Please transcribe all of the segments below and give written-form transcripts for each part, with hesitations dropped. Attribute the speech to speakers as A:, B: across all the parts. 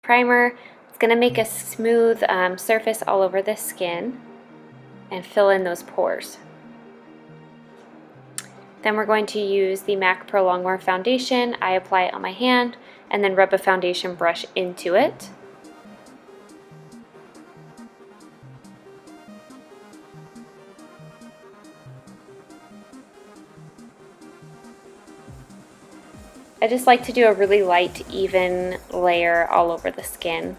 A: Primer. It's going to make a smooth surface all over the skin and fill in those pores. Then we're going to use the MAC Pro Longwear foundation. I apply it on my hand and then rub a foundation brush into it. I just like to do a really light, even layer all over the skin.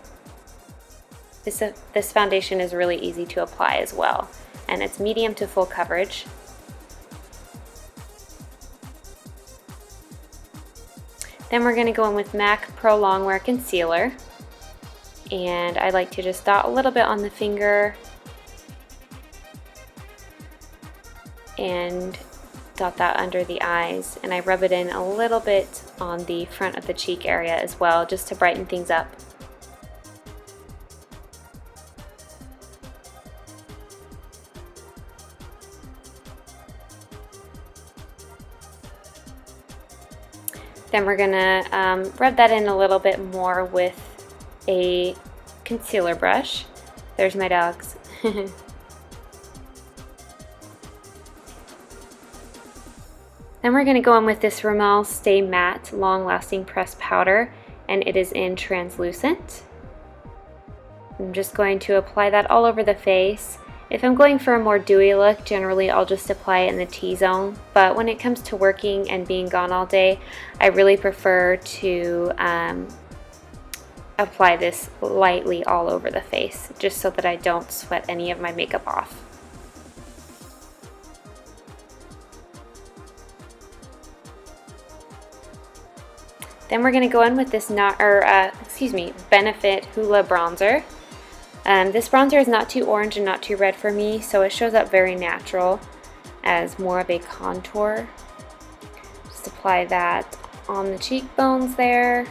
A: This foundation is really easy to apply as well, and it's medium to full coverage. Then we're going to go in with MAC Pro Longwear Concealer, and I like to just dot a little bit on the finger and dot that under the eyes, and I rub it in a little bit on the front of the cheek area as well, just to brighten things up. Then we're gonna rub that in a little bit more with a concealer brush. There's my dogs. Then we're going to go in with this Rimmel Stay Matte Long Lasting Pressed Powder, and it is in translucent. I'm just going to apply that all over the face. If I'm going for a more dewy look, generally I'll just apply it in the T-zone, but when it comes to working and being gone all day, I really prefer to apply this lightly all over the face, just so that I don't sweat any of my makeup off. Then we're going to go in with this Benefit Hoola bronzer. This bronzer is not too orange and not too red for me, so it shows up very natural as more of a contour. Just apply that on the cheekbones there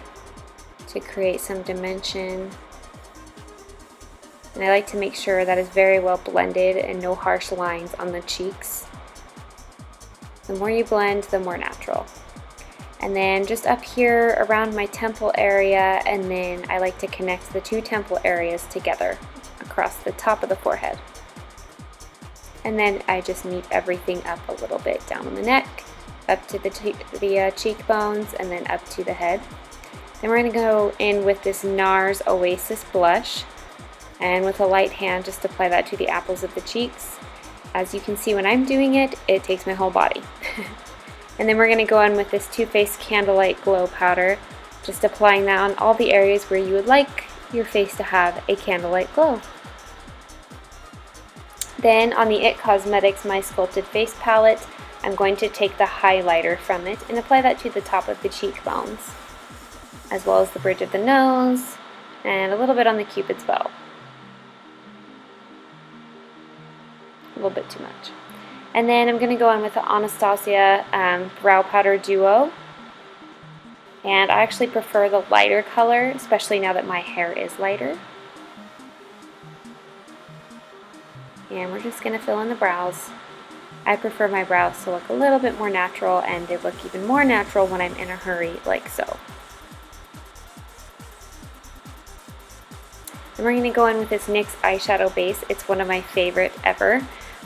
A: to create some dimension. And I like to make sure that is very well blended and no harsh lines on the cheeks. The more you blend, the more natural. And then just up here around my temple area, and then I like to connect the two temple areas together across the top of the forehead. And then I just meet everything up a little bit down on the neck, up to the cheekbones, and then up to the head. Then we're going to go in with this NARS Oasis blush, and with a light hand just apply that to the apples of the cheeks. As you can see when I'm doing it, it takes my whole body. And then we're going to go in with this Too Faced Candlelight Glow Powder, just applying that on all the areas where you would like your face to have a candlelight glow. Then on the IT Cosmetics My Sculpted Face Palette, I'm going to take the highlighter from it and apply that to the top of the cheekbones, as well as the bridge of the nose, and a little bit on the Cupid's bow. A little bit too much. And then I'm going to go in with the Anastasia Brow Powder Duo. And I actually prefer the lighter color, especially now that my hair is lighter. And we're just going to fill in the brows. I prefer my brows to look a little bit more natural, and they look even more natural when I'm in a hurry, like so. And we're going to go in with this NYX eyeshadow base. It's one of my favorite ever.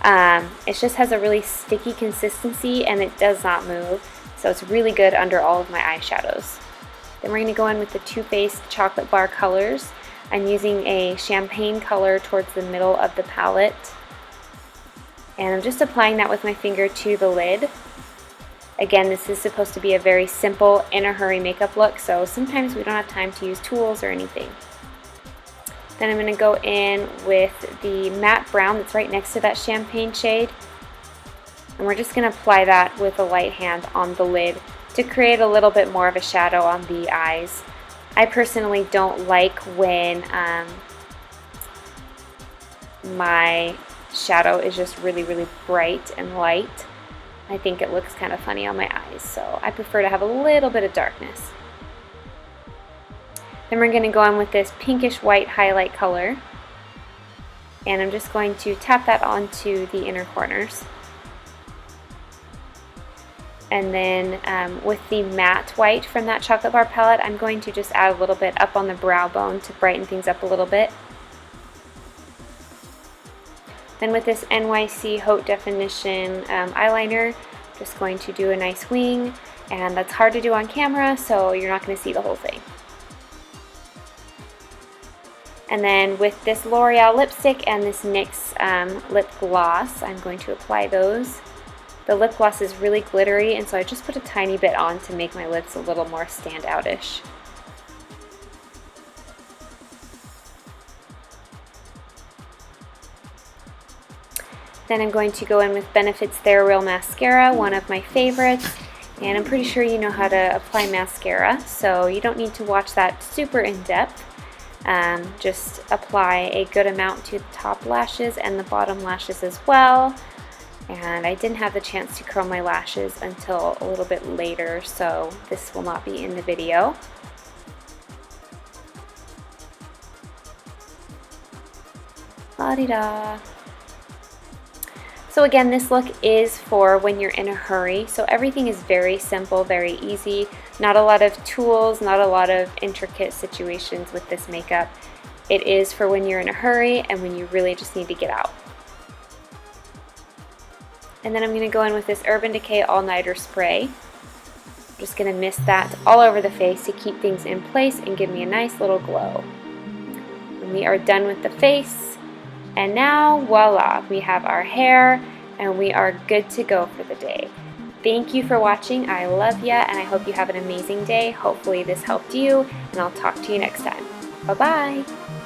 A: It just has a really sticky consistency and it does not move, so it's really good under all of my eyeshadows. Then we're going to go in with the Too Faced Chocolate Bar colors. I'm using a champagne color towards the middle of the palette, and I'm just applying that with my finger to the lid. Again, this is supposed to be a very simple, in a hurry makeup look, so sometimes we don't have time to use tools or anything. Then I'm going to go in with the matte brown that's right next to that champagne shade. And we're just going to apply that with a light hand on the lid to create a little bit more of a shadow on the eyes. I personally don't like when my shadow is just really, really bright and light. I think it looks kind of funny on my eyes, so I prefer to have a little bit of darkness. Then we're going to go in with this pinkish white highlight color, and I'm just going to tap that onto the inner corners. And then with the matte white from that chocolate bar palette, I'm going to just add a little bit up on the brow bone to brighten things up a little bit. Then with this NYC Haute Definition eyeliner, just going to do a nice wing, and that's hard to do on camera, so you're not going to see the whole thing. And then with this L'Oreal lipstick and this NYX lip gloss, I'm going to apply those. The lip gloss is really glittery, and so I just put a tiny bit on to make my lips a little more standout-ish. Then I'm going to go in with Benefit's Therareal Mascara, one of my favorites, and I'm pretty sure you know how to apply mascara, so you don't need to watch that super in-depth. Just apply a good amount to the top lashes and the bottom lashes as well. And I didn't have the chance to curl my lashes until a little bit later, so this will not be in the video. La-di-da. So again, this look is for when you're in a hurry, so everything is very simple, very easy. Not a lot of tools, not a lot of intricate situations with this makeup. It is for when you're in a hurry and when you really just need to get out. And then I'm going to go in with this Urban Decay All Nighter Spray. I'm just going to mist that all over the face to keep things in place and give me a nice little glow. And we are done with the face. And now, voila, we have our hair and we are good to go for the day. Thank you for watching. I love ya, and I hope you have an amazing day. Hopefully this helped you, and I'll talk to you next time. Bye-bye.